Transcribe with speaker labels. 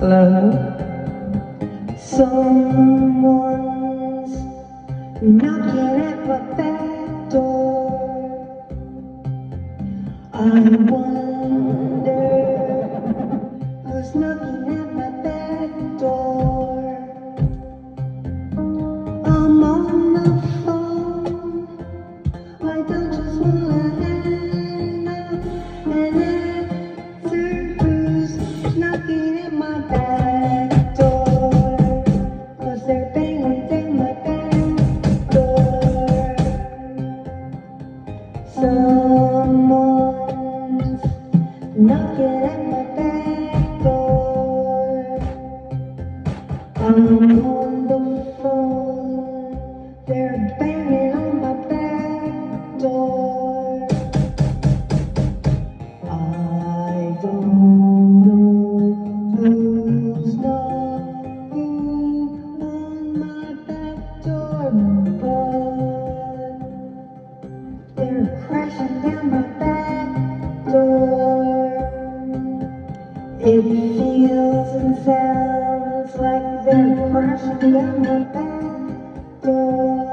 Speaker 1: Hello? Someone's knocking at my back door. I wonder who's knocking at my back door. I'm on the phone. I don't just wanna hang up and answer who's knocking at my back door. 'Cause they're banging at my back door. Someone's knocking at my back door. I'm on the phone. They're banging on my back door. I don't know who's knocking on my back door, but they're crashing down my back door. It feels and sounds like they're crashing down my back door.